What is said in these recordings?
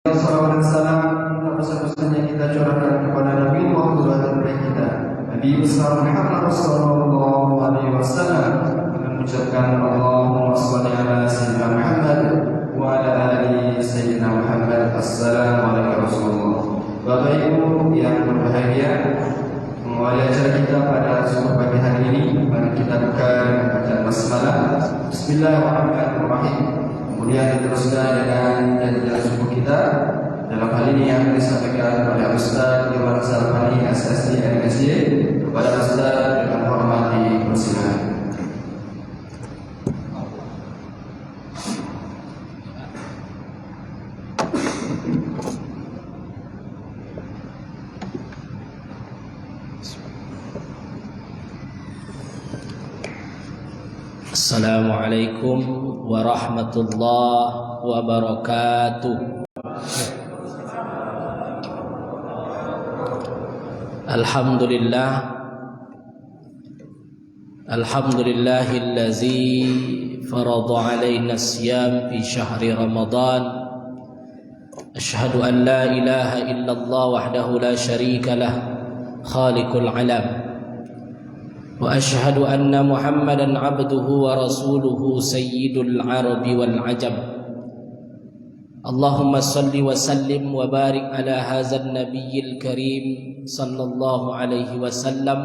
Sallallahu alaihi wasallam, pesan-pesan yang kita curahkan kepada Nabi Muhammad terbaik kita, Nabi besar Muhammad sallallahu alaihi wasallam, dengan mengucapkan Allahumma shalli ala sayyidina Muhammad wa ala ali sayyidina Muhammad. Assalamualaikum warahmatullahi wabarakatuh. Bapak Ibu yang berbahagia, mengawali acara kita pada subuh pagi hari ini, mari kita buka bacaan basmalah. Bismillahirrahmanirrahim. Kemudian diteruskan dengan jalan subuh kita. Dalam hal ini yang disampaikan oleh Ustaz Irwan Sarfani SSD MSy kepada Ustaz dengan hormat dipersilakan. Assalamualaikum warahmatullahi wabarakatuh. Alhamdulillahillazi farada alaina as-siyam fi syahri Ramadan. Asyhadu an la ilaha illallah wahdahu la syarika lah, khaliqul alam. وأشهد أن محمدا عبده ورسوله سيد العرب والعجم. اللهم صل وسلم وبارك على هذا النبي الكريم صلى الله عليه وسلم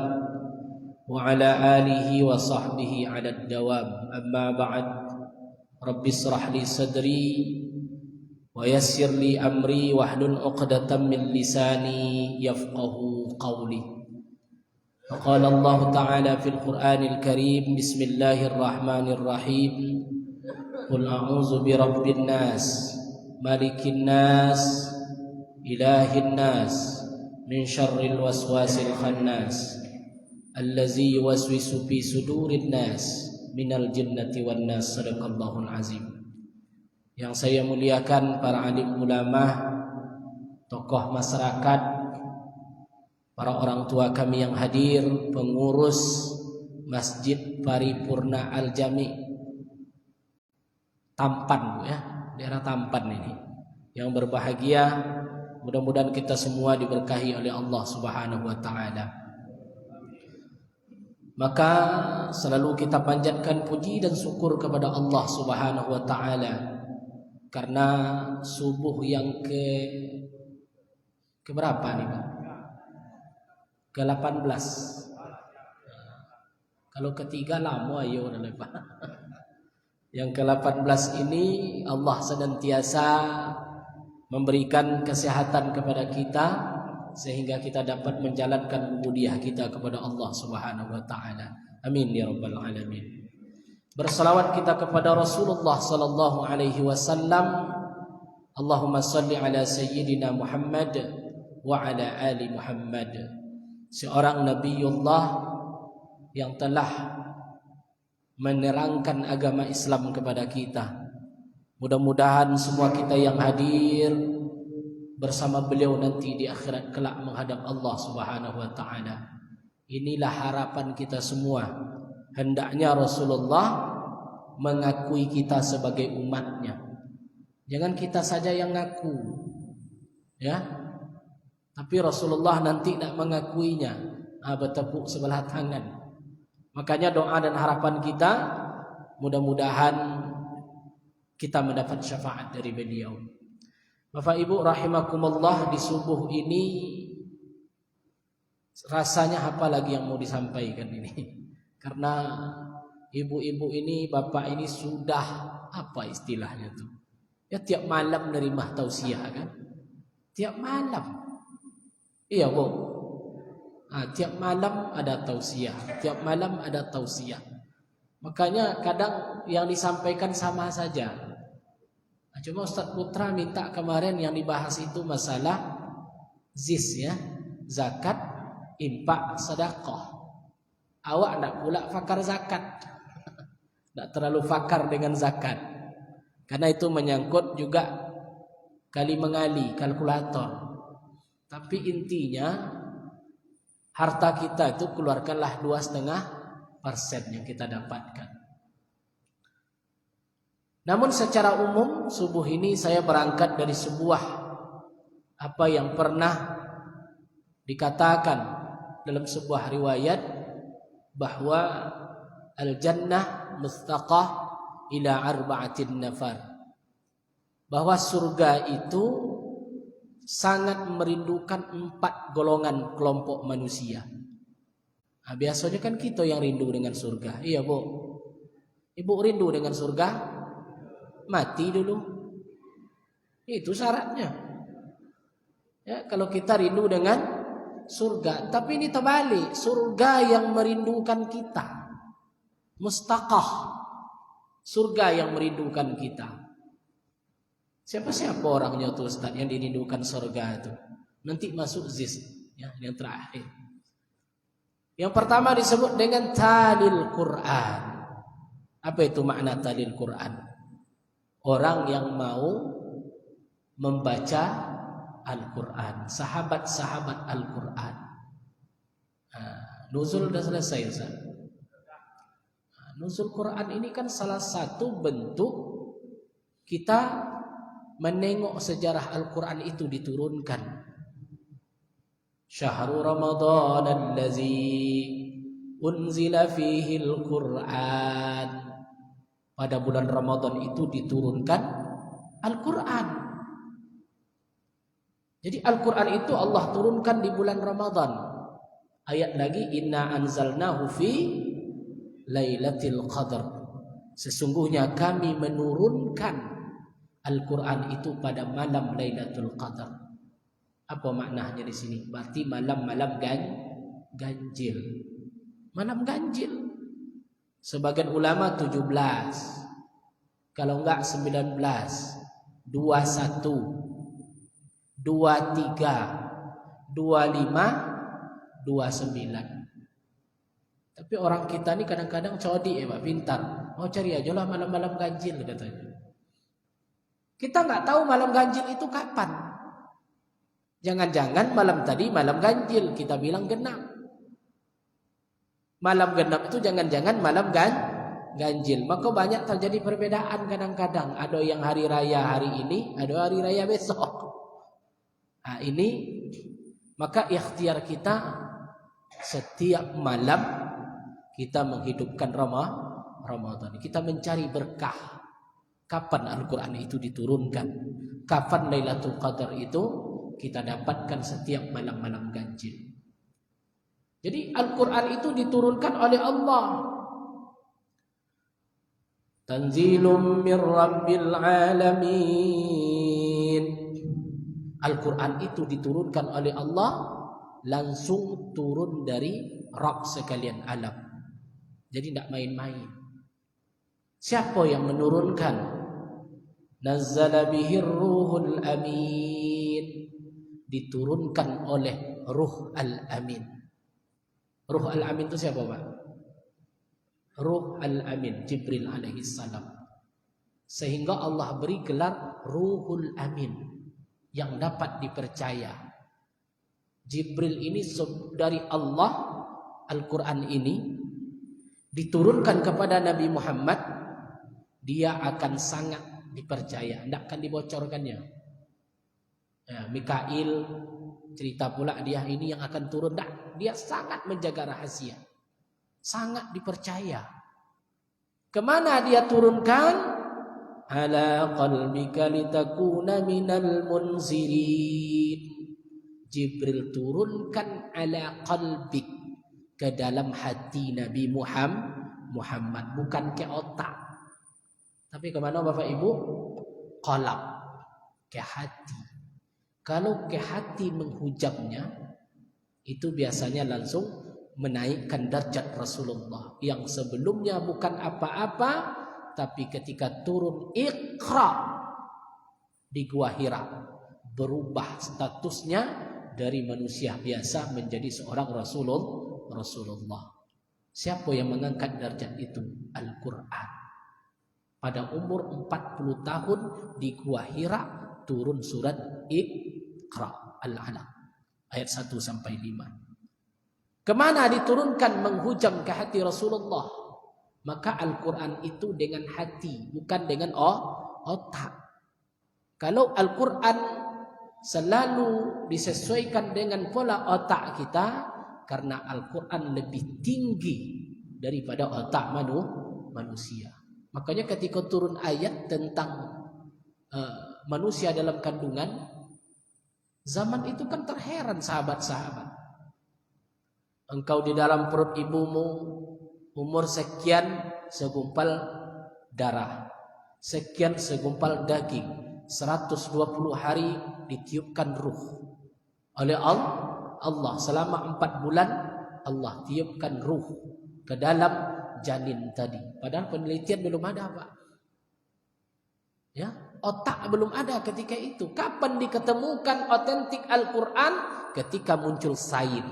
وعلى آله وصحبه على الدوام. أما بعد، رب اشرح لي صدري ويسر لي أمري واحلل عقدة من لساني يفقه قولي. وقال الله تعالى في القرآن الكريم: بسم الله الرحمن الرحيم. قل أعوذ برب الناس ملك الناس إله الناس من شر الوسواس الخناس الذي يوسوس في صدور الناس من الجنة والناس. صدق الله العظيم. Yang saya muliakan para alim ulama, tokoh masyarakat, para orang tua kami yang hadir, pengurus Masjid Paripurna Al-Jami Tampan, Bu, ya, daerah Tampan ini, yang berbahagia. Mudah-mudahan kita semua diberkahi oleh Allah Subhanahu wa taala. Maka selalu kita panjatkan puji dan syukur kepada Allah Subhanahu wa taala karena subuh yang ke berapa nih, Pak? Ke-18. Kalau ketiga lama ayo udah lepas. Yang ke-18 ini Allah senantiasa memberikan kesehatan kepada kita sehingga kita dapat menjalankan ubudiyah kita kepada Allah Subhanahu wa taala. Amin ya rabbal alamin. Berselawat kita kepada Rasulullah sallallahu alaihi wasallam. Allahumma shalli ala sayyidina Muhammad wa ala ali Muhammad. Seorang Nabiullah yang telah menerangkan agama Islam kepada kita. Mudah-mudahan semua kita yang hadir bersama beliau nanti di akhirat kelak menghadap Allah Subhanahu wa taala. Inilah harapan kita semua. Hendaknya Rasulullah mengakui kita sebagai umatnya. Jangan kita saja yang ngaku, ya. Tapi Rasulullah nanti nak mengakuinya, bertepuk sebelah tangan. Makanya doa dan harapan kita, mudah-mudahan kita mendapat syafaat dari beliau. Bapak Ibu rahimakumullah, di subuh ini rasanya apa lagi yang mau disampaikan ini? Karena ibu-ibu ini, bapak ini sudah apa istilahnya tuh? Ya tiap malam nerima tausiah kan? Tiap malam. Iya, Bu. Tiap malam ada tausiah, tiap malam ada tausiah. Makanya kadang yang disampaikan sama saja. Cuma Ustaz Putra minta kemarin yang dibahas itu masalah ZIS, ya, zakat, infak, sedekah. Awak nak pula fakar zakat. Tak terlalu fakar dengan zakat. Karena itu menyangkut juga kali mengali, kalkulator. Tapi intinya harta kita itu keluarkanlah 2,5% yang kita dapatkan. Namun secara umum subuh ini saya berangkat dari sebuah apa yang pernah dikatakan dalam sebuah riwayat bahwa al-jannah mustaqah ila arba'atin nafar, bahwa surga itu sangat merindukan 4 golongan kelompok manusia. Nah, biasanya kan kita yang rindu dengan surga. Iya, Bu. Ibu rindu dengan surga? Mati dulu. Itu syaratnya. Ya, kalau kita rindu dengan surga, tapi ini terbalik, surga yang merindukan kita. Mustaqah, surga yang merindukan kita. Siapa orangnya tuh Ustaz yang dirindukan surga itu? Nanti masuk zis, ya, yang terakhir. Yang pertama disebut dengan talil Quran. Apa itu makna talil Quran? Orang yang mau membaca Al-Quran, sahabat-sahabat Al-Quran. Nuzul sudah selesai, Ustaz. Nuzul Quran ini kan salah satu bentuk kita menengok sejarah Al-Quran itu diturunkan. Syahrul Ramadan allazi unzila fihi Al-Quran. Pada bulan Ramadan itu diturunkan Al-Quran. Jadi Al-Quran itu Allah turunkan di bulan Ramadan. Ayat lagi, inna anzalnahu fi lailatul qadar. Sesungguhnya kami menurunkan Al-Quran itu pada malam Lailatul Qadar. Apa maknanya di sini? Berarti malam-malam ganjil. Malam ganjil. Sebagian ulama 17. Kalau enggak 19, 21, 23, 25, 29. Tapi orang kita ni kadang-kadang codi, Pak, pintar. Oh, cari aja lah malam-malam ganjil katanya. Kita nggak tahu malam ganjil itu kapan. Jangan-jangan malam tadi malam ganjil, kita bilang genap. Malam genap itu jangan-jangan malam ganjil. Maka banyak terjadi perbedaan kadang-kadang. Ada yang hari raya hari ini, ada hari raya besok. Nah, ini maka ikhtiar kita setiap malam kita menghidupkan Ramadan. Kita mencari berkah. Kapan Al-Quran itu diturunkan? Kapan Lailatul Qadar itu kita dapatkan setiap malam-malam ganjil? Jadi Al-Quran itu diturunkan oleh Allah. Tanzilum mir Rabbil Alamin. Al-Quran itu diturunkan oleh Allah, langsung turun dari Rabb sekalian alam. Jadi tidak main-main. Siapa yang menurunkan? Nazzala bihir ruhul amin. Diturunkan oleh Ruh Al-Amin. Ruh Al-Amin itu siapa, Pak? Ruh Al-Amin, Jibril alaihi salam. Sehingga Allah beri gelar Ruhul Amin, yang dapat dipercaya. Jibril ini dari Allah. Al-Quran ini diturunkan kepada Nabi Muhammad, dia akan sangat dipercaya, tidak akan dibocorkannya. Ya, Mikail cerita pula dia ini yang akan turun, dia sangat menjaga rahasia, sangat dipercaya. Kemana dia turunkan? Ala qalbika litakuna minal munzirin. Jibril turunkan ala qalbik, ke dalam hati Nabi Muhammad, bukan ke otak. Tapi kemana Bapak Ibu? Qalb, ke hati. Kalau ke hati menghujamnya, itu biasanya langsung menaikkan derajat Rasulullah yang sebelumnya bukan apa-apa, tapi ketika turun Iqra di Gua Hira, berubah statusnya dari manusia biasa menjadi seorang Rasulullah. Siapa yang mengangkat derajat itu? Al-Quran. Pada umur 40 tahun di Gua Hira turun surat Iqra Al-Alaq ayat 1 sampai 5. Kemana diturunkan? Menghujam ke hati Rasulullah. Maka Al-Quran itu dengan hati, bukan dengan otak. Kalau Al-Quran selalu disesuaikan dengan pola otak kita, karena Al-Quran lebih tinggi daripada otak manusia. Makanya ketika turun ayat tentang manusia dalam kandungan, zaman itu kan terheran sahabat-sahabat. Engkau di dalam perut ibumu umur sekian segumpal darah, sekian segumpal daging, 120 hari ditiupkan ruh oleh Allah. Selama 4 bulan Allah tiupkan ruh ke dalam janin tadi. Padahal penelitian belum ada, Pak. Ya, otak belum ada ketika itu. Kapan diketemukan otentik Al-Quran? Ketika muncul sains,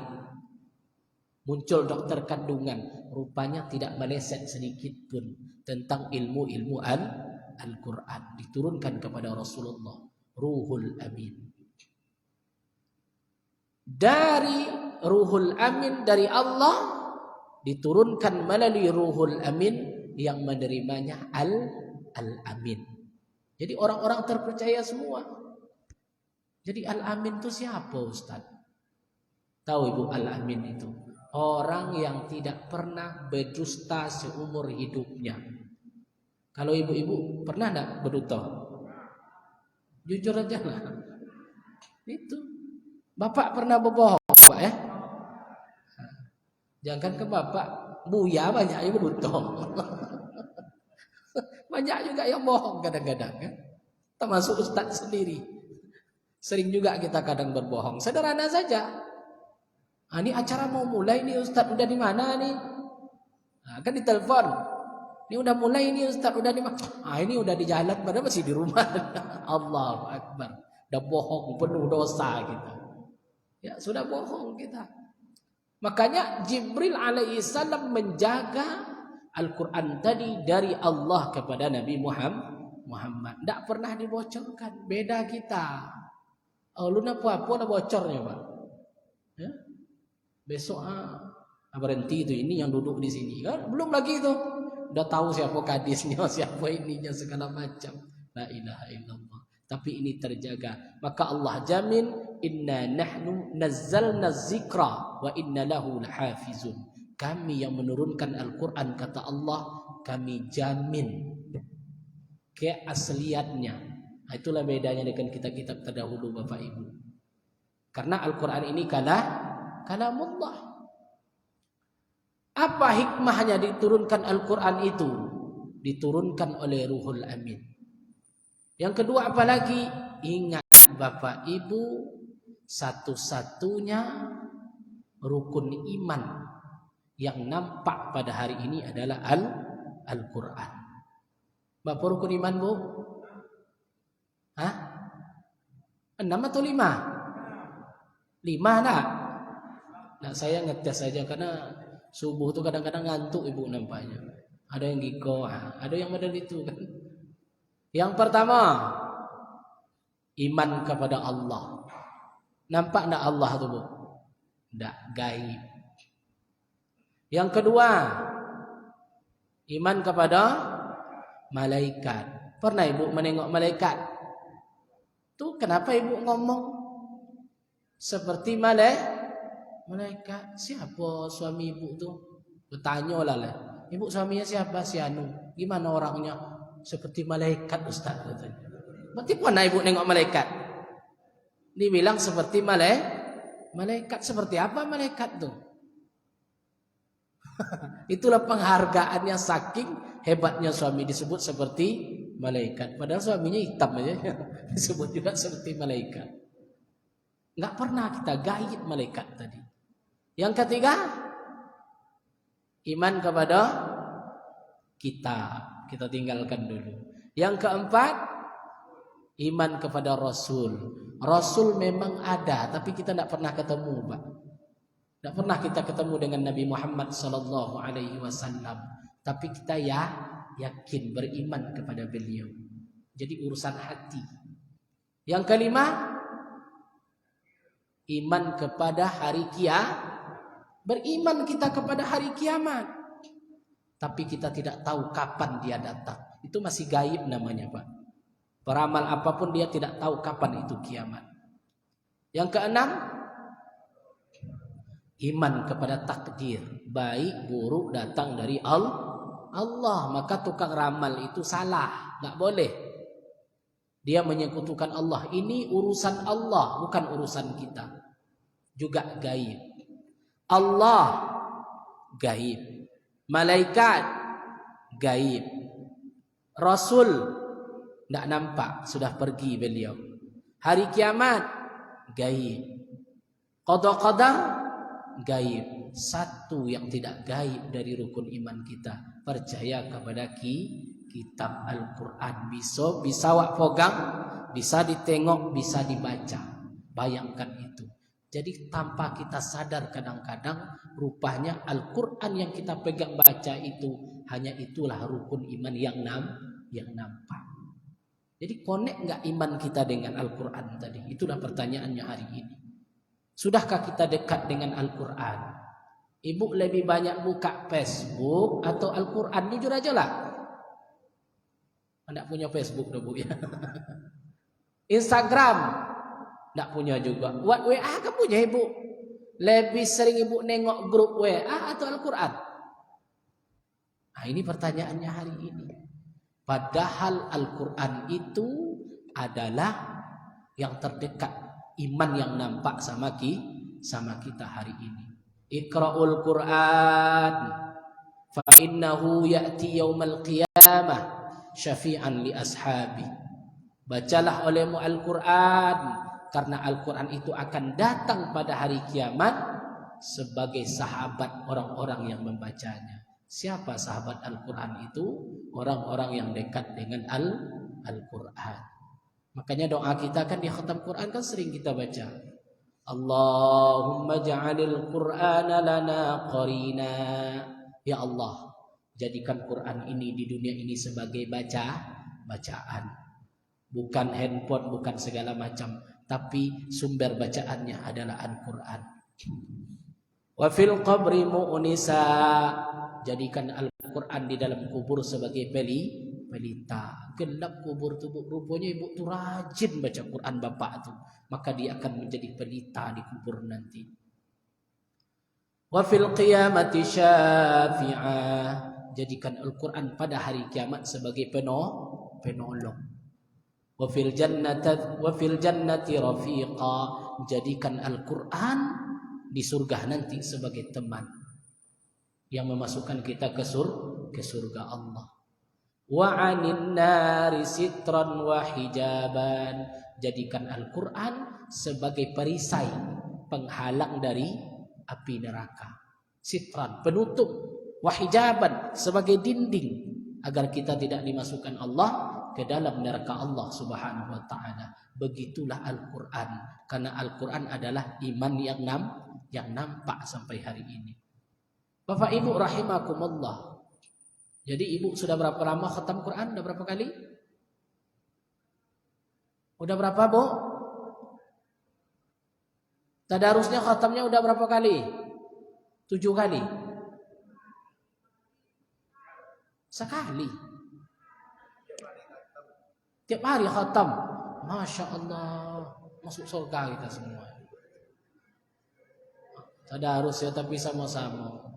muncul dokter kandungan, rupanya tidak meleset sedikit pun tentang ilmu-ilmu Al-Quran. Diturunkan kepada Rasulullah, Ruhul Amin. Dari Ruhul Amin dari Allah diturunkan melalui Ruhul Amin yang menerimanya Al-Amin. Jadi orang-orang terpercaya semua. Jadi Al-Amin itu siapa, Ustaz? Tahu Ibu Al-Amin itu? Orang yang tidak pernah berdusta seumur hidupnya. Kalau ibu-ibu pernah enggak berdusta? Jujur aja lah. Itu. Bapak pernah berbohong, Pak ya? Jangan ke bapak, buya banyak yang berdusta. Banyak juga yang bohong kadang-kadang kan? Termasuk Ustaz sendiri. Sering juga kita kadang berbohong. Sederhana saja. Ini acara mau mulai nih Ustaz, udah di mana nih? Kan ditelepon. Ini udah mulai nih Ustaz, udah di mana? Ini udah di jalan, padahal masih di rumah. Allahu Akbar. Udah bohong, penuh dosa kita. Ya sudah bohong kita. Makanya Jibril alaihissalam menjaga Al-Quran tadi dari Allah kepada Nabi Muhammad. Tidak pernah dibocorkan. Beda kita. Lu apa-apa ada bocornya, Pak. Ya? Besok berhenti itu, ini yang duduk di sini. Kan? Belum lagi itu. Udah tahu siapa kadisnya, siapa ininya, segala macam. La ilaha illallah. Tapi ini terjaga. Maka Allah jamin, inna nahnu nazzalna zikra wa inna lahu lahafizun. Kami yang menurunkan Al-Quran, kata Allah, kami jamin keasliannya. Itulah bedanya dengan kitab-kitab terdahulu, Bapak Ibu. Karena Al-Quran ini kalamullah. Apa hikmahnya diturunkan Al-Quran itu? Diturunkan oleh Ruhul Amin. Yang kedua apalagi? Ingat Bapak Ibu, satu-satunya rukun iman yang nampak pada hari ini adalah Al-Quran. Bapak rukun iman, Bu? 6 atau 5? 5 enggak? Nah, saya ngetes saja karena subuh itu kadang-kadang ngantuk Ibu nampaknya. Ada yang giko, ada yang model itu kan. Yang pertama, iman kepada Allah. Nampak enggak Allah itu, Bu? Enggak, gaib. Yang kedua, iman kepada malaikat. Pernah Ibu menengok malaikat? Tuh kenapa Ibu ngomong seperti malaikat? Siapa suami Ibu tuh? Bertanya lah. Ibu suaminya siapa? Si Anu. Gimana orangnya? Seperti malaikat, Ustaz katanya. Berarti pernah Ibu nengok malaikat? Dibilang seperti malaikat. Seperti apa malaikat tuh? Itulah penghargaannya, saking hebatnya suami disebut seperti malaikat. Padahal suaminya hitam aja. Disebut juga seperti malaikat. Nggak pernah kita gaib malaikat tadi. Yang ketiga, iman kepada kitab. Kita tinggalkan dulu. Yang keempat, iman kepada Rasul. Rasul memang ada, tapi kita tidak pernah ketemu, Pak. Tidak pernah kita ketemu dengan Nabi Muhammad SAW. Tapi kita yakin, beriman kepada beliau. Jadi urusan hati. Yang kelima, iman kepada hari kiamat. Beriman kita kepada hari kiamat. Tapi kita tidak tahu kapan dia datang. Itu masih gaib namanya, Pak. Peramal apapun dia tidak tahu kapan itu kiamat. Yang keenam, iman kepada takdir, baik buruk datang dari Allah. Maka tukang ramal itu salah, nggak boleh. Dia menyekutukan Allah. Ini urusan Allah, bukan urusan kita. Juga gaib. Allah gaib, malaikat gaib, Rasul tidak nampak, sudah pergi beliau. Hari kiamat gaib, qada qadar gaib. Satu yang tidak gaib dari rukun iman kita, percaya kepada kitab Al-Quran. Bisa wak pegang, bisa ditengok, bisa dibaca. Bayangkan itu. Jadi tanpa kita sadar kadang-kadang rupanya Al-Quran yang kita pegang baca itu hanya itulah rukun iman yang nampak. Jadi connect nggak iman kita dengan Al-Quran tadi? Itulah pertanyaannya hari ini. Sudahkah kita dekat dengan Al-Quran? Ibu lebih banyak buka Facebook atau Al-Quran? Jujur aja lah. Anda punya Facebook dah bu ya. Instagram tidak punya juga. WA kan punya ibu. Lebih sering ibu nengok grup WA atau Al-Quran? Nah ini pertanyaannya hari ini. Padahal Al-Quran itu adalah yang terdekat, iman yang nampak sama kita hari ini. Iqra'ul Quran fa innahu ya'ti yaumal qiyamah syafi'an li ashabi. Bacalah olehmu Al-Quran, karena Al-Quran itu akan datang pada hari kiamat sebagai sahabat orang-orang yang membacanya. Siapa sahabat Al-Quran itu? Orang-orang yang dekat dengan Al-Quran. Makanya doa kita kan di khatam Quran kan sering kita baca. Allahumma ja'alil Qur'ana lana qarina. Ya Allah, jadikan Quran ini di dunia ini sebagai bacaan. Bukan handphone, bukan segala macam. Tapi sumber bacaannya adalah Al-Quran. Wa fil qabri mu'nisa. Jadikan Al-Quran di dalam kubur sebagai pelita. Gelap kubur tu, rupanya ibu tu rajin baca Quran bapak tu, maka dia akan menjadi pelita di kubur nanti. Wa fil qiyamati syafi'ah. Jadikan Al-Quran pada hari kiamat sebagai penolong. Wa fil jannati rafiqa. Jadikan Al-Quran di surga nanti sebagai teman yang memasukkan kita ke surga Allah. Wa 'anil nari sitran wa hijaban. Jadikan Al-Quran sebagai perisai, penghalang dari api neraka. Sitran, penutup. Wa hijaban, sebagai dinding agar kita tidak dimasukkan Allah ke dalam neraka Allah Subhanahu wa taala. Begitulah Al-Quran, karena Al-Quran adalah iman yang nampak sampai hari ini. Bapak Ibu rahimakumullah. Jadi ibu sudah berapa lama khatam Quran? Sudah berapa kali? Udah berapa, Bu? Tadarusnya khatamnya udah berapa kali? 7 kali. Sekali. Tiap hari khatam. Masya Allah. Masuk surga kita semua. Tadarus ya, tapi sama-sama.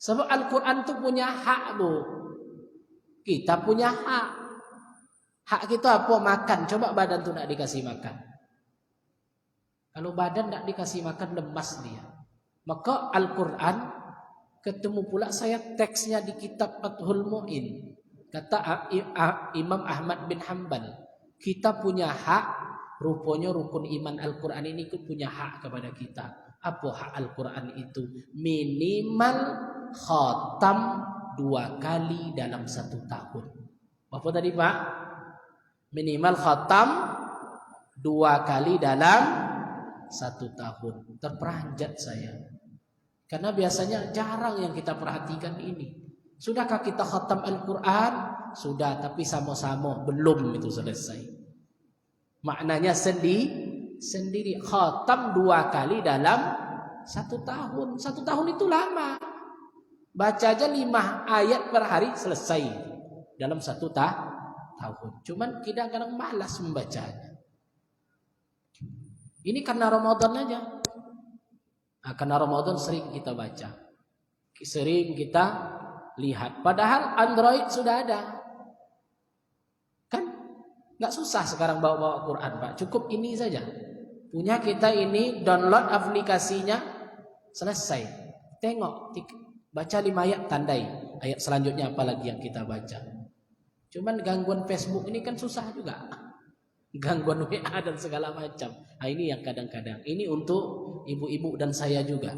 Sebab Al-Quran itu punya hak, Bu. Kita punya hak. Hak kita apa? Makan. Coba badan tuh tidak dikasih makan. Kalau badan tidak dikasih makan, lemas dia. Maka Al-Quran ketemu pula saya teksnya di kitab Fathul Mu'in. Kata Imam Ahmad bin Hanbal, kita punya hak. Rupanya rukun iman Al-Quran ini punya hak kepada kita. Apa hak Al-Quran itu? Minimal khatam 2 kali dalam 1 tahun. Apa tadi Pak? Minimal khatam 2 kali dalam 1 tahun. Terperanjat saya. Karena biasanya jarang yang kita perhatikan ini. Sudahkah kita khatam Al-Quran? Sudah, tapi sama-sama belum itu selesai. Maknanya sendiri. Khatam 2 kali dalam 1 tahun. 1 tahun itu lama. Baca aja 5 ayat per hari selesai dalam 1 tahun. Cuman kadang-kadang malas membacanya. Ini karena Ramadan aja. Nah, karena Ramadan sering kita baca, sering kita lihat. Padahal Android sudah ada, kan? Nggak susah sekarang bawa Quran, Pak. Cukup ini saja. Punya kita ini, download aplikasinya, selesai. Tengok, baca 5 ayat, tandai. Ayat selanjutnya apa lagi yang kita baca. Cuman gangguan Facebook ini kan susah juga. Gangguan WA dan segala macam. Nah, ini yang kadang-kadang. Ini untuk ibu-ibu dan saya juga.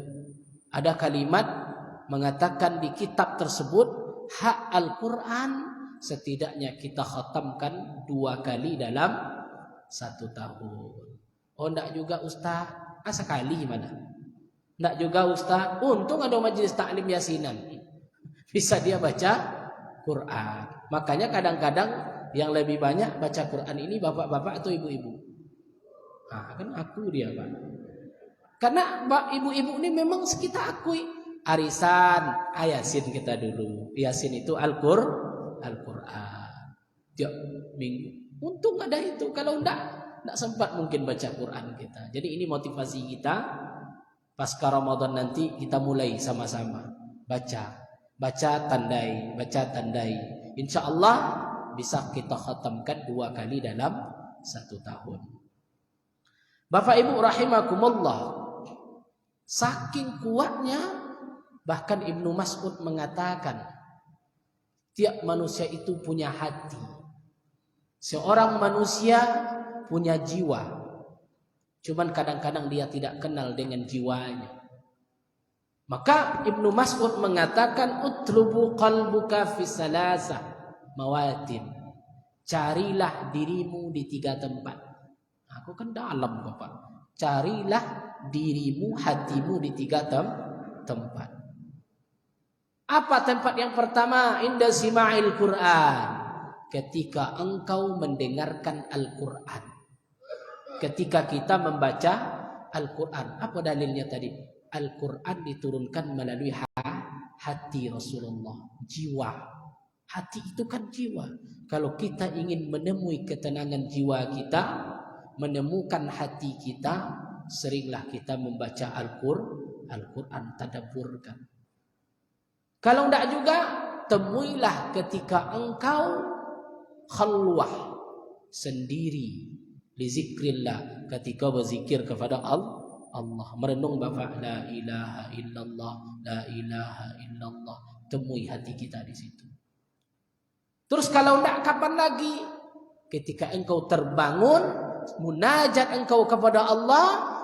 Ada kalimat mengatakan di kitab tersebut, hak Al-Quran setidaknya kita khatamkan 2 kali dalam 1 tahun. Oh, enggak juga Ustaz. Sekali gimana? Enggak juga Ustaz. Untung ada majelis taklim yasinan. Bisa dia baca Quran. Makanya kadang-kadang yang lebih banyak baca Quran ini bapak-bapak atau ibu-ibu? Nah, kan aku dia, Pak. Karena ibu-ibu ini memang kita akui arisan Yasin kita dulu. Yasin itu Al-Quran. Tiap minggu. Untung ada itu. Kalau enggak sempat mungkin baca Quran kita. Jadi ini motivasi kita. Pasca Ramadan nanti kita mulai sama-sama baca tandai, insya Allah bisa kita khatamkan 2 kali dalam 1 tahun. Bapak Ibu rahimakumullah, saking kuatnya bahkan Ibnu Mas'ud mengatakan tiap manusia itu punya hati. Seorang manusia punya jiwa, cuman kadang-kadang dia tidak kenal dengan jiwanya. Maka Ibnu Mas'ud mengatakan utlubu qalbuka fi salasah mawatin. Carilah dirimu di 3 tempat. Aku kan dalam, Bapak. Carilah dirimu, hatimu di 3 tempat. Apa tempat yang pertama? Inda sima'il Qur'an. Ketika engkau mendengarkan Al-Qur'an. Ketika kita membaca Al-Qur'an. Apa dalilnya tadi? Al-Quran diturunkan melalui hati Rasulullah, jiwa. Hati itu kan jiwa. Kalau kita ingin menemui ketenangan jiwa kita, menemukan hati kita, seringlah kita membaca Al-Quran, tadabburkan. Kalau tidak juga, temuilah ketika engkau khalwah, sendiri, li zikrillah, ketika berzikir kepada Allah, merenung Bapak, la ilaha illallah, la ilaha illallah. Temui hati kita di situ. Terus kalau tidak, kapan lagi? Ketika engkau terbangun, munajat engkau kepada Allah,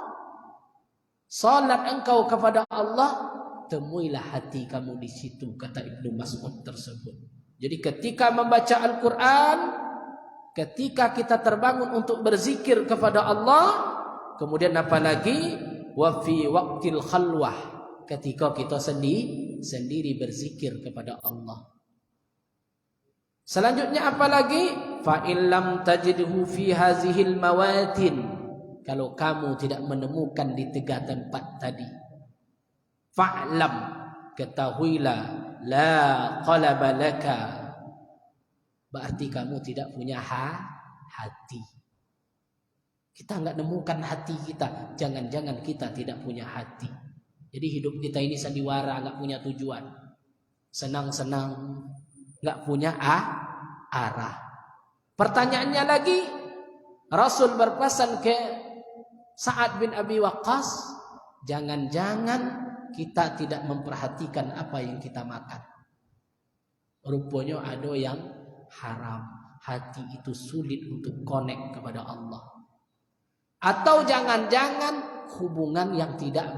salat engkau kepada Allah, temuilah hati kamu di situ, kata Ibnu Mas'ud tersebut. Jadi ketika membaca Al-Quran, ketika kita terbangun untuk berzikir kepada Allah, kemudian apa lagi? Wa fi waqtil khalwah, ketika kita sendiri berzikir kepada Allah. Selanjutnya apa lagi? Fa in lam tajidhu fi hazihil mawatin. Kalau kamu tidak menemukan di 3 tempat tadi, fa'lam, ketahuilah, la qalaba laka, berarti kamu tidak punya hati. Kita enggak nemukan hati kita, jangan-jangan kita tidak punya hati. Jadi hidup kita ini sandiwara, enggak punya tujuan. Senang-senang, enggak punya arah. Pertanyaannya lagi, Rasul berpesan ke Sa'ad bin Abi Waqqas, jangan-jangan kita tidak memperhatikan apa yang kita makan. Rupanya ada yang haram. Hati itu sulit untuk connect kepada Allah. Atau jangan-jangan hubungan yang tidak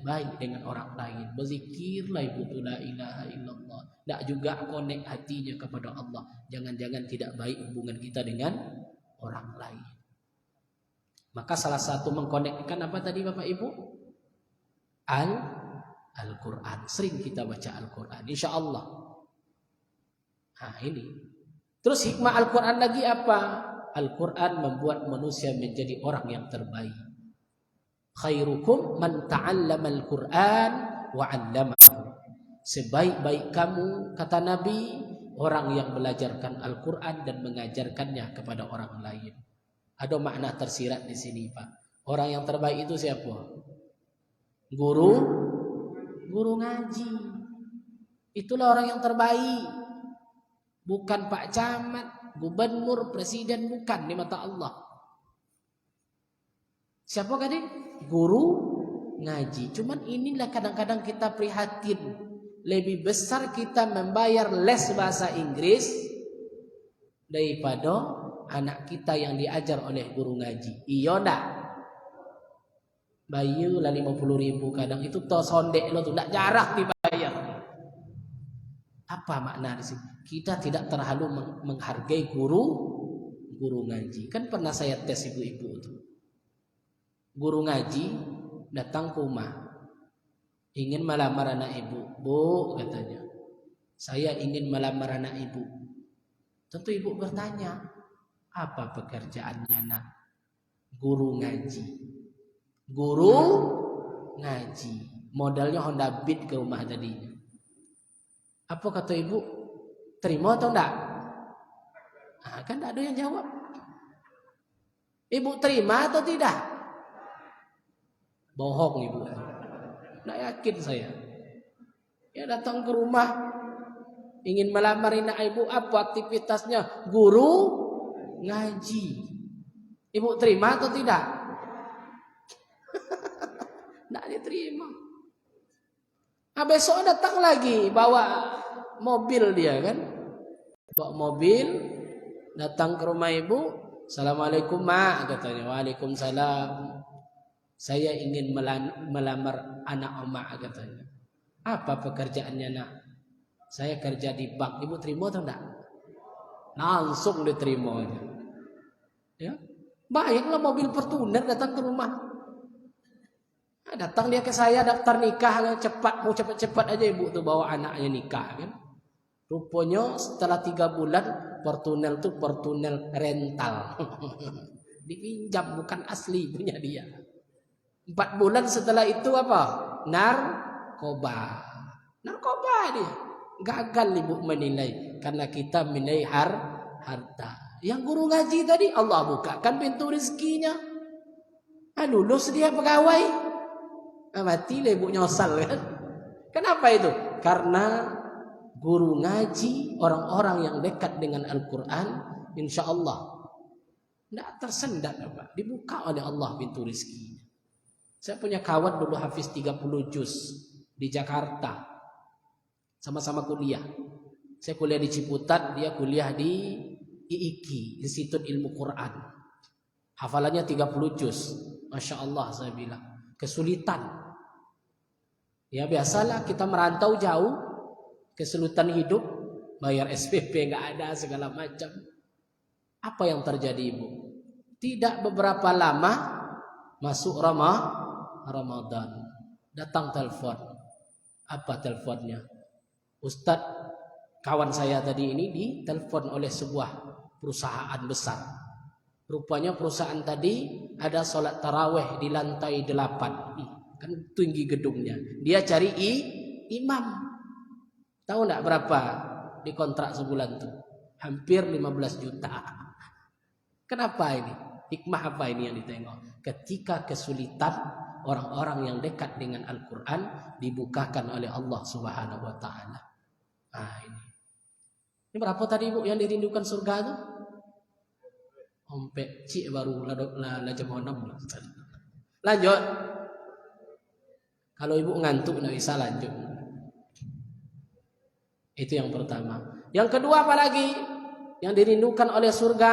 baik dengan orang lain. Berzikirlah ibu tu la ilaha illallah. Tak juga connect hatinya kepada Allah. Jangan-jangan tidak baik hubungan kita dengan orang lain. Maka salah satu mengkonekkan apa tadi Bapak Ibu? Al-Quran. Sering kita baca Al-Quran, insya Allah. Nah ini. Terus hikmah Al-Quran lagi apa? Al-Quran membuat manusia menjadi orang yang terbaik. Khairukum man ta'allama al-Quran wa 'allamahu. Sebaik-baik kamu, kata Nabi, orang yang belajarkan Al-Quran dan mengajarkannya kepada orang lain. Ada makna tersirat di sini, Pak. Orang yang terbaik itu siapa? Guru ngaji. Itulah orang yang terbaik. Bukan Pak Camat, gubernur, presiden, bukan di mata Allah. Siapa tadi? Guru ngaji. Cuman inilah kadang-kadang kita prihatin. Lebih besar kita membayar les bahasa Inggris daripada anak kita yang diajar oleh guru ngaji. Iya ndak? Bayu lah 50.000 kadang itu to sondek lo tuh ndak jarang dibayar. Apa makna di sini? Kita tidak terlalu menghargai guru ngaji. Kan pernah saya tes ibu-ibu tuh. Guru ngaji datang ke rumah, ingin melamar anak ibu. Bu, katanya, saya ingin melamar anak ibu. Tentu ibu bertanya, apa pekerjaannya nak? Guru ngaji. Guru ngaji. Modalnya Honda Beat ke rumah tadinya. Apa kata ibu? Terima atau enggak? Nah, kan enggak ada yang jawab. Ibu terima atau tidak? Bohong ibu. Nggak yakin saya. Ya datang ke rumah ingin melamar anak ibu, apa aktivitasnya? Guru ngaji. Ibu terima atau tidak? Nggak diterima. Nah, besok datang lagi bawa mobil dia kan. Bawa mobil datang ke rumah ibu. Assalamualaikum mak, katanya. Waalaikumsalam. Saya ingin melamar anak emak, katanya. Apa pekerjaannya nak? Saya kerja di bank. Ibu terima atau enggak? Langsung diterima. Ya, bayanglah mobil Fortuner datang ke rumah. Nah, datang dia ke saya daftar nikah cepat, mau cepat-cepat aja ibu tuh bawa anaknya nikah kan. Rupanya setelah 3 bulan Fortuner tuh Fortuner rental. Dipinjam, bukan asli punya dia. 4 bulan setelah itu apa? Narkoba dia. Gagal ibu menilai karena kita menilai harta. Yang guru ngaji tadi Allah bukakan pintu rezekinya. Lulus dia pegawai. Mati lah ibu nyosal kan. Kenapa itu? Karena guru ngaji, orang-orang yang dekat dengan Al-Quran, insya Allah tidak tersendat apa, dibuka oleh Allah pintu rezeki. Saya punya kawan dulu hafiz 30 juz di Jakarta. Sama-sama kuliah. Saya kuliah di Ciputat, dia kuliah di IIQ, Institut Ilmu Quran. Hafalannya 30 juz. Masya Allah saya bilang. Kesulitan. Ya biasalah kita merantau jauh. Kesulitan hidup. Bayar SPP nggak ada segala macam. Apa yang terjadi ibu? Tidak beberapa lama masuk Ramadan. Datang telepon. Apa teleponnya? Ustadz, kawan saya tadi ini ditelepon oleh sebuah perusahaan besar. Rupanya perusahaan tadi ada sholat taraweh di lantai 8. Kan tinggi gedungnya. Dia cari imam. Tahu enggak berapa dikontrak sebulan tuh? Hampir 15 juta. Kenapa ini? Hikmah apa ini yang ditengok? Ketika kesulitan, orang-orang yang dekat dengan Al-Quran dibukakan oleh Allah Subhanahu wa ta'ala. Nah ini berapa tadi ibu yang dirindukan surga itu? Ompek cik baru la jam 6. Lanjut. Kalau ibu ngantuk nggak bisa lanjut. Itu yang pertama. Yang kedua apa lagi? Yang dirindukan oleh surga,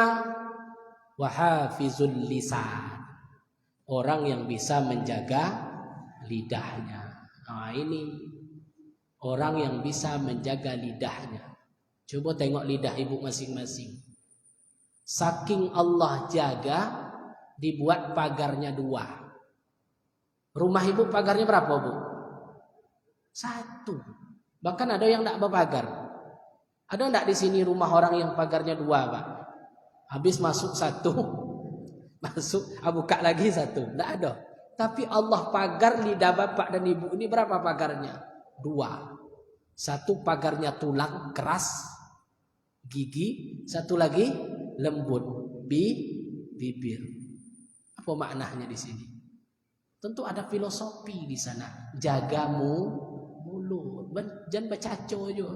wahafizul lisan. Orang yang bisa menjaga lidahnya. Nah ini orang yang bisa menjaga lidahnya. Coba tengok lidah ibu masing-masing. Saking Allah jaga, dibuat pagarnya 2. Rumah ibu pagarnya berapa bu? 1. Bahkan ada yang tidak berpagar. Ada tidak di sini rumah orang yang pagarnya 2 pak? Habis masuk 1, masuk, buka lagi 1. Tidak ada. Tapi Allah pagar lidah bapak dan ibu ini berapa pagarnya? 2. 1 pagarnya tulang keras, gigi. 1 lagi lembut, bibir. Apa maknanya di sini? Tentu ada filosofi di sana. Jaga mulut, jangan bacaco aja,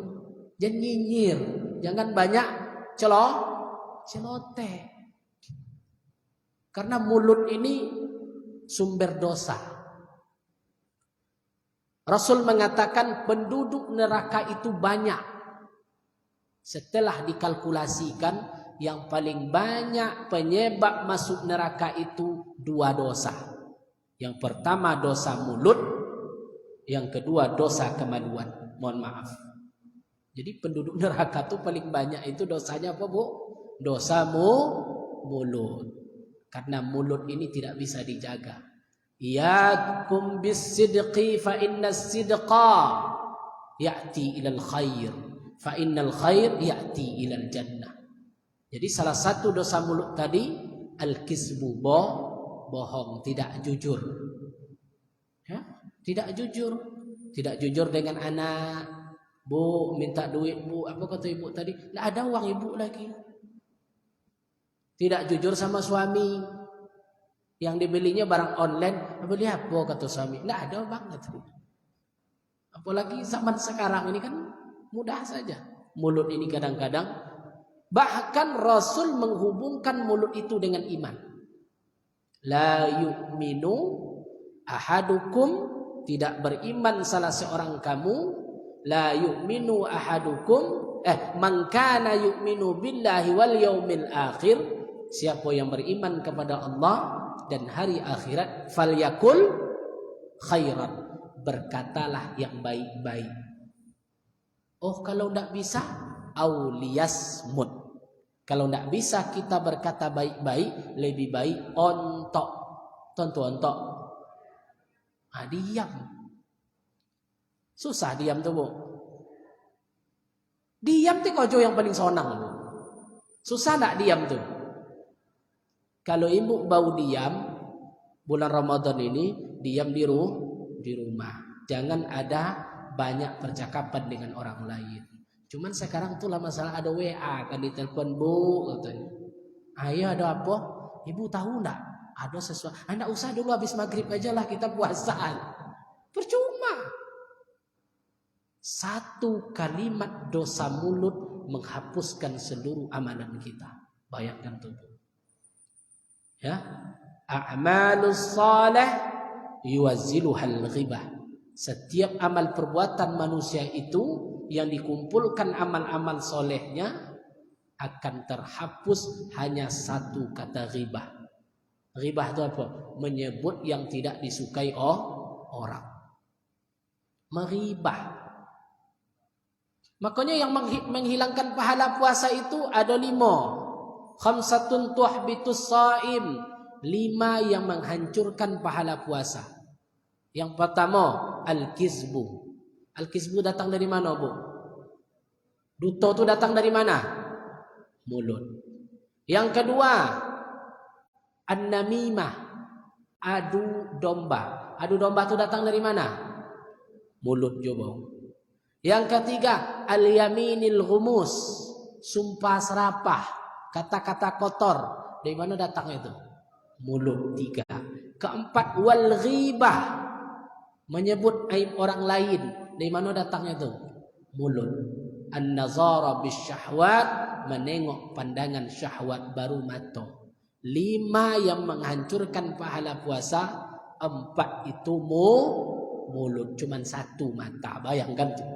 jangan nyinyir, jangan banyak celoteh. Karena mulut ini sumber dosa. Rasul mengatakan penduduk neraka itu banyak. Setelah dikalkulasikan, yang paling banyak penyebab masuk neraka itu 2 dosa. Yang pertama dosa mulut, yang kedua dosa kemaluan. Mohon maaf. Jadi penduduk neraka itu paling banyak itu dosanya apa, Bu? Dosa mulut. Karena mulut ini tidak bisa dijaga. Iyakum bis-sidqi fa inna as-sidqa ya'ti ilal khair, fa innal khair ya'ti ilal jannah. Jadi salah satu dosa mulut tadi al-kizbu, bohong, tidak jujur. Ya, tidak jujur dengan anak. Bu, minta duit, Bu. Apa kata ibu tadi? Nggak ada uang ibu lagi. Tidak jujur sama suami. Yang dibelinya barang online, beli apa kata suami? Nggak ada banget. Apalagi zaman sekarang ini kan mudah saja. Mulut ini kadang-kadang, bahkan Rasul menghubungkan mulut itu dengan iman. La yu'minu ahadukum, tidak beriman salah seorang kamu. La yu'minu ahadukum, man kana yu'minu billahi wal yaumil akhir, siapa yang beriman kepada Allah dan hari akhirat, falyakul khairan, berkatalah yang baik-baik. Oh, kalau tidak bisa, auliyasmut. Kalau tidak bisa kita berkata baik-baik, lebih baik ontok. Ontok. Diam. Susah diam tuh, Bu. Diam tuh kojo yang paling sonang, Bu. Susah tidak diam tuh. Kalau ibu bau diam, bulan Ramadan ini diam di rumah. Jangan ada banyak percakapan dengan orang lain. Cuman sekarang itulah masalah, ada WA kan ditelepon, Bu, katanya. Ayo ada apa? Ibu tahu enggak? Ada sesuatu. Enggak usah dulu, habis maghrib aja lah kita puasaan. Percuma. Satu kalimat dosa mulut menghapuskan seluruh amalan kita. Bayangkan tuh, Bu. Ya, a'malus salih yuwazziluhal ghibah. Setiap amal perbuatan manusia itu yang dikumpulkan amal-amal solehnya akan terhapus hanya satu kata ghibah. Ghibah itu apa? Menyebut yang tidak disukai orang. Meribah. Makanya yang menghilangkan pahala puasa itu ada 5. Khamsatun tuhbitus shaim, 5 yang menghancurkan pahala puasa. Yang pertama, al-kizbu. Al-kizbu datang dari mana, Bu? Duto itu datang dari mana? Mulut. Yang kedua, an-namimah, adu domba. Adu domba itu datang dari mana? Mulut juga. Yang ketiga, al-yaminil ghumus, sumpah serapah, kata-kata kotor. Dari mana datang itu? Mulut. 3. Keempat, wal ghibah, menyebut aib orang lain. Dari mana datangnya itu? Mulut. An-nazara bisyahwat, menengok pandangan syahwat baru mata. 5 yang menghancurkan pahala puasa, 4 itu mulut, cuman 1 mata. Bayangkan tuh.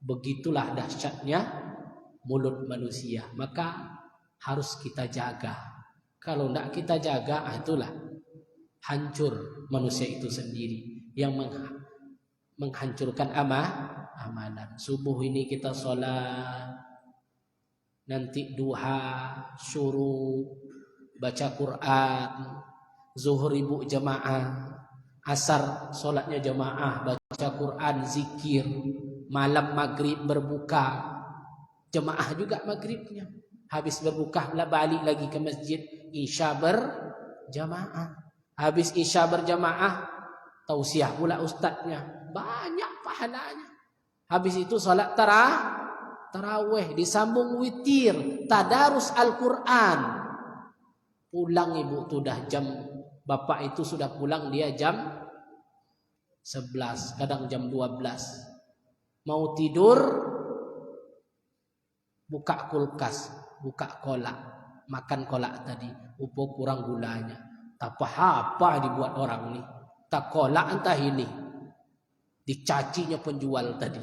Begitulah dahsyatnya mulut manusia. Maka harus kita jaga. Kalau tidak kita jaga, itulah hancur manusia itu sendiri. Yang menghancurkan amalan. Subuh ini kita sholat, nanti duha, syuruk, baca Quran, zuhur ibu jamaah, asar sholatnya jamaah, baca Quran, zikir, malam maghrib berbuka, jamaah juga maghribnya. Habis berbuka balik lagi ke masjid, isya berjamaah. Habis isya berjamaah, tausiah pula ustadznya, banyak pahalanya. Habis itu salat tarawih, disambung witir, tadarus Al-Quran. Pulang ibu tuh dah jam, bapak itu sudah pulang dia jam 11, kadang jam 12. Mau tidur, buka kulkas, buka kolak, makan kolak tadi, upo kurang gulanya. Tak apa dibuat orang nih, tak kolak entah ini. Dicacinya penjual tadi.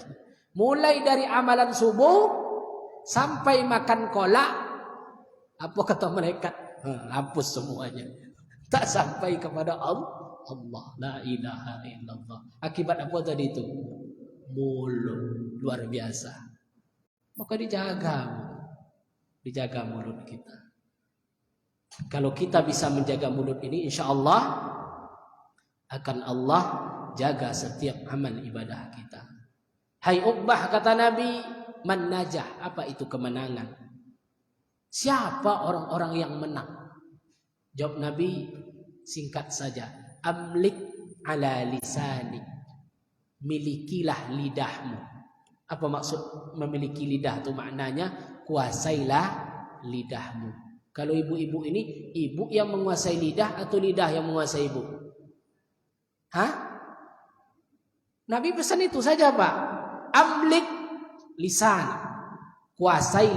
Mulai dari amalan subuh sampai makan kolak, apa kata malaikat? Hapus semuanya. Tak sampai kepada Allah. La ilaha illallah. Akibat apa tadi itu? Mulut. Luar biasa. Maka dijaga mulut kita. Kalau kita bisa menjaga mulut ini, insya Allah akan Allah jaga setiap amal ibadah kita. Hai Uqbah, kata Nabi, man najah, apa itu kemenangan? Siapa orang-orang yang menang? Jawab Nabi singkat saja, amlik ala lisani, milikilah lidahmu. Apa maksud memiliki lidah itu? Maknanya kuasailah lidahmu. Kalau ibu-ibu ini, ibu yang menguasai lidah atau lidah yang menguasai ibu? Nabi pesan itu saja, Pak. Amlik lisan, kuasai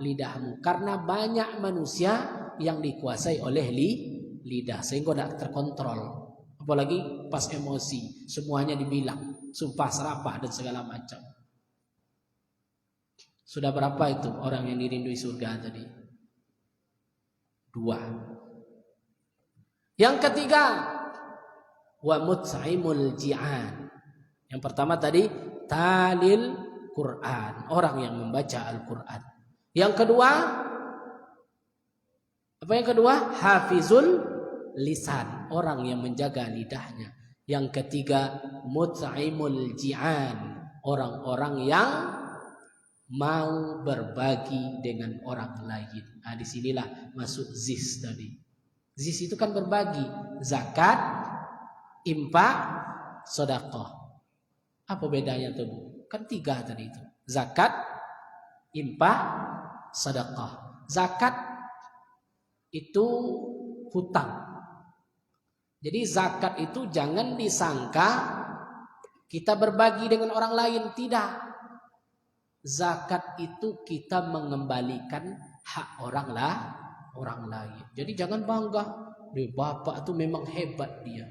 lidahmu. Karena banyak manusia yang dikuasai oleh lidah sehingga tidak terkontrol. Apalagi pas emosi, semuanya dibilang, sumpah serapah dan segala macam. Sudah berapa itu orang yang dirindui surga tadi? 2. Yang ketiga, wa mut'imul ji'an. Yang pertama tadi talil Quran, orang yang membaca Al-Quran. Yang kedua, apa yang kedua? Hafizul lisan, orang yang menjaga lidahnya. Yang ketiga, mut'imul ji'an, orang-orang yang mau berbagi dengan orang lain. Nah, disinilah masuk zis tadi. Zis itu kan berbagi, zakat, infak, sedekah. Apa bedanya tuh, Bu? Kan 3 tadi itu. Zakat, infak, sedekah. Zakat itu hutang. Jadi zakat itu jangan disangka kita berbagi dengan orang lain, tidak. Zakat itu kita mengembalikan hak orang lain. Jadi jangan bangga, bapak itu memang hebat dia,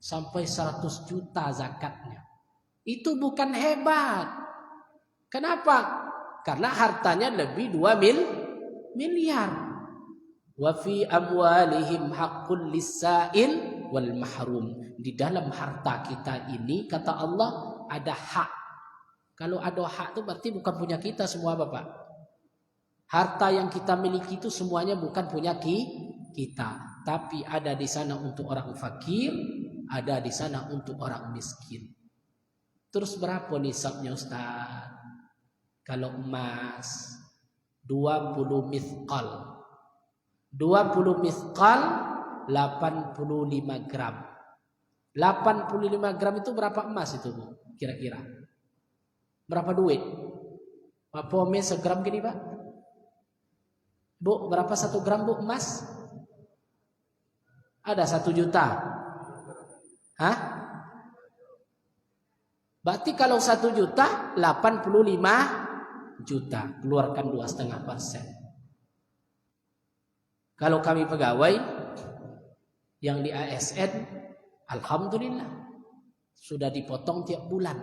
sampai 100 juta zakatnya. Itu bukan hebat. Kenapa? Karena hartanya lebih 2 miliar. Wa fi amwalihim haqqul lis-sa'il wal mahrum. Di dalam harta kita ini, kata Allah, ada hak. Kalau ada hak itu berarti bukan punya kita semua, Bapak. Harta yang kita miliki itu semuanya bukan punya kita, tapi ada di sana untuk orang fakir, ada di sana untuk orang miskin. Terus berapa nisabnya, Ustaz? Kalau emas 20 mithqal. 20 mithqal 85 gram. 85 gram itu berapa emas itu, Bu? Kira-kira berapa duit? Apa emas segram gini, Pak? Bu, berapa 1 gram, Bu, emas? Ada 1 juta. Hah? Berarti kalau 1 juta 85 juta. Keluarkan 2,5%. Kalau kami pegawai yang di ASN, alhamdulillah sudah dipotong tiap bulan.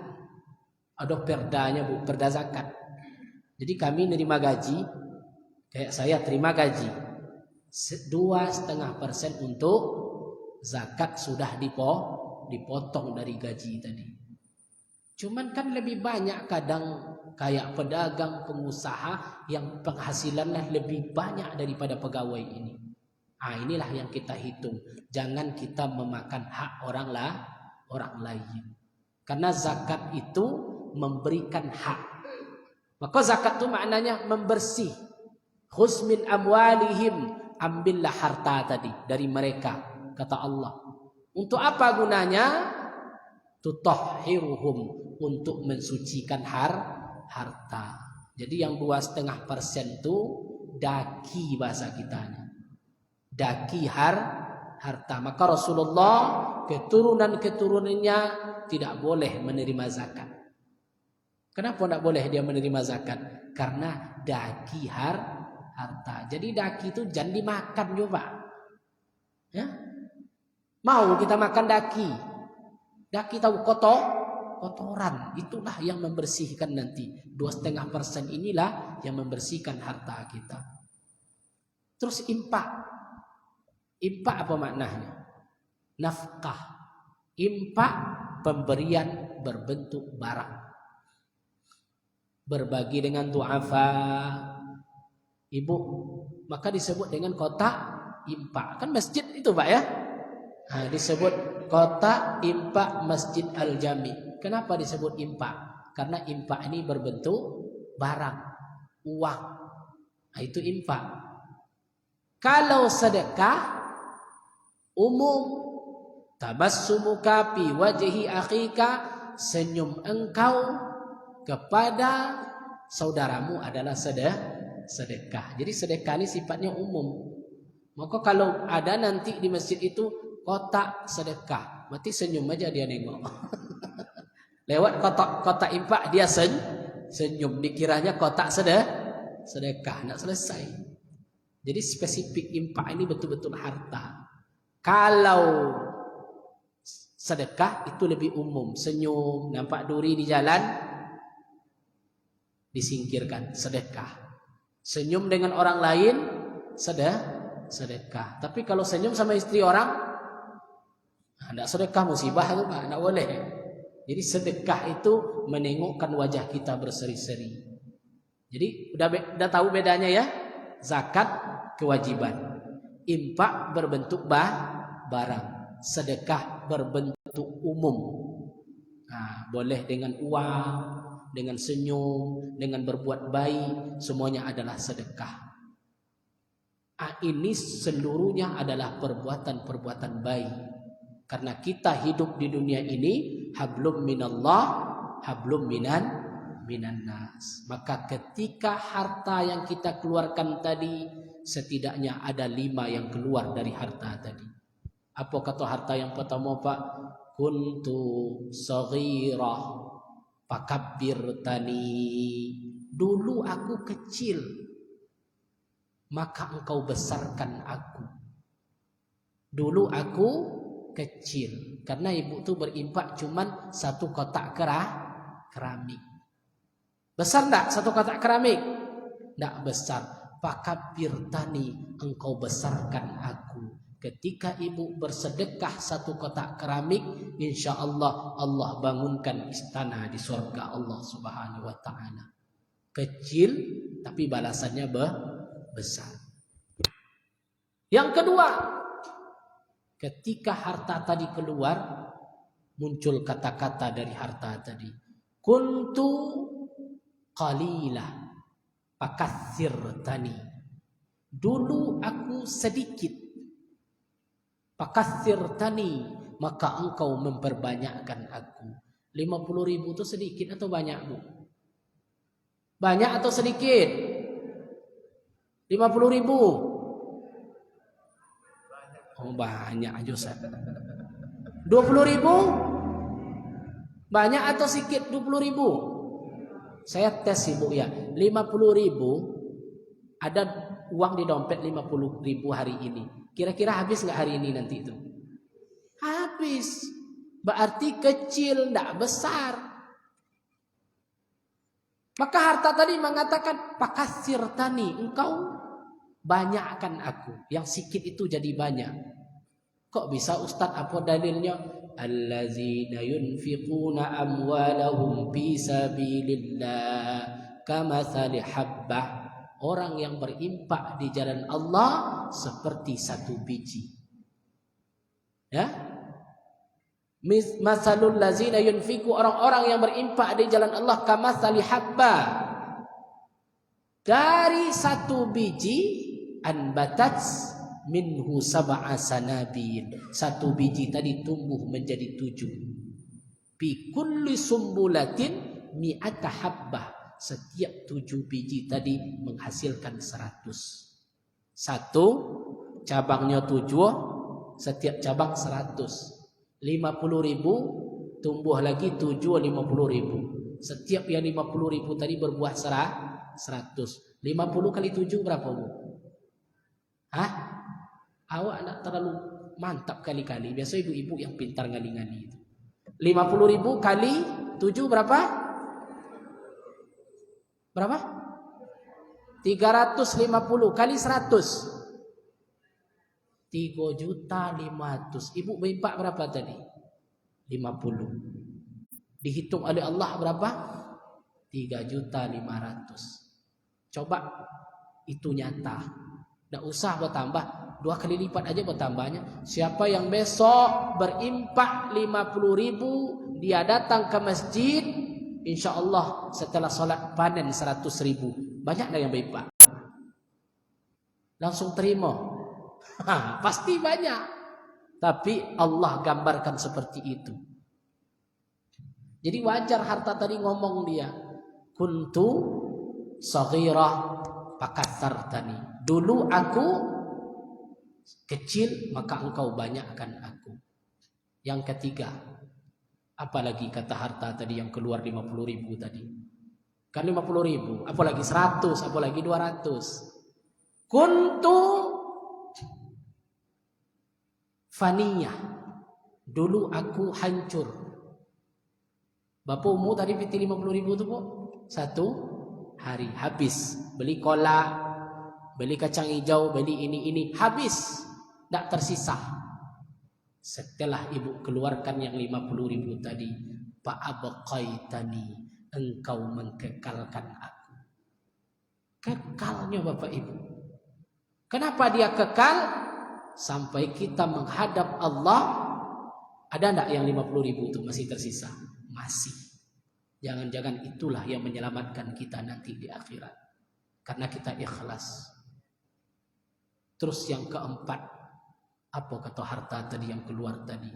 Ada perdanya, Bu, perda zakat. Jadi kami nerima gaji, kayak saya terima gaji 2,5% untuk zakat sudah dipotong dari gaji tadi. Cuman kan lebih banyak kadang kayak pedagang, pengusaha yang penghasilannya lebih banyak daripada pegawai ini. Inilah yang kita hitung. Jangan kita memakan hak orang lain. Karena zakat itu memberikan hak. Maka zakat itu maknanya membersih. Khuz min amwalihim, ambillah harta tadi dari mereka, kata Allah. Untuk apa gunanya? Tutahhiruhum, untuk mensucikan harta. Jadi yang 2,5% itu daki bahasa kitanya. daki harta. Maka Rasulullah keturunan-keturunannya tidak boleh menerima zakat. Kenapa tidak boleh dia menerima zakat? Karena daki harta. Jadi daki itu jangan dimakan juga. Ya? Mau kita makan daki? Daki tahu kotoran. Itulah yang membersihkan nanti. 2,5% inilah yang membersihkan harta kita. Terus infak. Infak apa maknanya? Nafkah. Infak pemberian berbentuk barang. Berbagi dengan du'afa, ibu, maka disebut dengan kotak infak. Kan masjid itu Pak ya? Nah, disebut kotak infak Masjid Al-Jami. Kenapa disebut infak? Karena infak ini berbentuk barang, uang. Nah, itu infak. Kalau sedekah umum, tabassumuka fi wajhi akhika, senyum engkau kepada saudaramu adalah sedekah. Jadi sedekah ini sifatnya umum. Maka kalau ada nanti di masjid itu kotak sedekah, berarti senyum aja dia nengok. Lewat kotak infak dia senyum, dikiranya kotak sedekah, nak selesai. Jadi spesifik infak ini betul-betul harta. Kalau sedekah itu lebih umum, senyum, nampak duri di jalan disingkirkan, sedekah. Senyum dengan orang lain sedekah. Tapi kalau senyum sama istri orang, tidak sedekah, musibah itu Pak, tidak boleh. Jadi sedekah itu menengokkan wajah kita berseri-seri. Jadi udah tahu bedanya ya? Zakat kewajiban, infak berbentuk barang, sedekah berbentuk umum. Nah, boleh dengan uang, dengan senyum, dengan berbuat baik, semuanya adalah sedekah. Ini seluruhnya adalah perbuatan-perbuatan baik. Karena kita hidup di dunia ini hablum minallah, hablum minan nas. Maka ketika harta yang kita keluarkan tadi, setidaknya ada 5 yang keluar dari harta tadi. Apa kata harta yang pertama Pak? Kuntu saghirah fakabbirtani. Dulu aku kecil, maka engkau besarkan aku. Dulu aku kecil. Karena ibu tuh berimpak cuman 1 kotak keramik. Besar enggak 1 kotak keramik? Enggak besar. Fakabbirtani, engkau besarkan aku. Ketika ibu bersedekah 1 kotak keramik, insya Allah Allah bangunkan istana di surga Allah Subhanahu wa ta'ala. Kecil tapi balasannya besar. Yang kedua, ketika harta tadi keluar, muncul kata-kata dari harta tadi. Kuntu qalilah fakaththirtani. Dulu aku sedikit. Fakaththirtani, maka engkau memperbanyakkan aku. 50.000 itu sedikit atau banyak Bu? Banyak atau sedikit? 50.000. Oh banyak aja Ustaz. 20.000? Banyak atau sedikit 20.000? Saya tes Ibu ya. 50.000 ada uang di dompet 50.000 hari ini. Kira-kira habis nggak hari ini nanti itu? Habis. Berarti kecil, tidak besar. Maka harta tadi mengatakan fakaththirtani, engkau banyakkan aku. Yang sedikit itu jadi banyak. Kok bisa Ustaz? Apa dalilnya? Allazina yunfiquna amwalahum fi sabilillah kamathali habbah. Orang yang berimpak di jalan Allah seperti 1 biji. Ya? Masalul lazina yunfiqu, orang-orang yang berimpak di jalan Allah kamathali habba. Dari 1 biji anbatat minhu sab'a sanabil. 1 biji tadi tumbuh menjadi 7. Bi kulli sumbulatin mi'ata habbah. Setiap 7 biji tadi menghasilkan 100. 1 cabangnya 7, setiap cabang 100. 50.000 tumbuh lagi 7, 50.000. Setiap yang 50.000 tadi berbuah 100. 50 kali 7 berapa, Bu? Hah? Awak nak terlalu mantap kali-kali. Biasa ibu-ibu yang pintar ngali-ngali itu. 50.000 kali 7 berapa? Berapa? 350 kali 100. 3.500.000. Ibu berimpak berapa tadi? 50. Dihitung oleh Allah berapa? 3.500.000. Coba itu nyata. Tidak usah bertambah. 2 kali lipat aja bertambahnya. Siapa yang besok berimpak 50.000, dia datang ke masjid, insya Allah setelah sholat panen 100.000. Banyak dah yang berimpak. Langsung terima. Pasti banyak. Tapi Allah gambarkan seperti itu. Jadi wajar harta tadi ngomong dia. Kuntu saghirah fakathartani. Dulu aku kecil, maka engkau banyakkan aku. Yang ketiga, apalagi kata harta tadi yang keluar 50.000 tadi. Kan 50.000, apalagi 100, apalagi 200. Kuntu faniyah. Dulu aku hancur. Bapakmu tadi piti 50.000 itu, Bu. 1 hari habis. Beli kolak, beli kacang hijau, beli ini habis, tidak tersisa. Setelah ibu keluarkan yang 50.000 tadi, fa'abqaitani, engkau mengkekalkan aku. Kekalnya Bapak Ibu. Kenapa dia kekal? Sampai kita menghadap Allah. Ada tidak yang 50.000 itu masih tersisa? Masih. Jangan-jangan itulah yang menyelamatkan kita nanti di akhirat. Karena kita ikhlas. Terus yang keempat, apa kata harta tadi yang keluar tadi?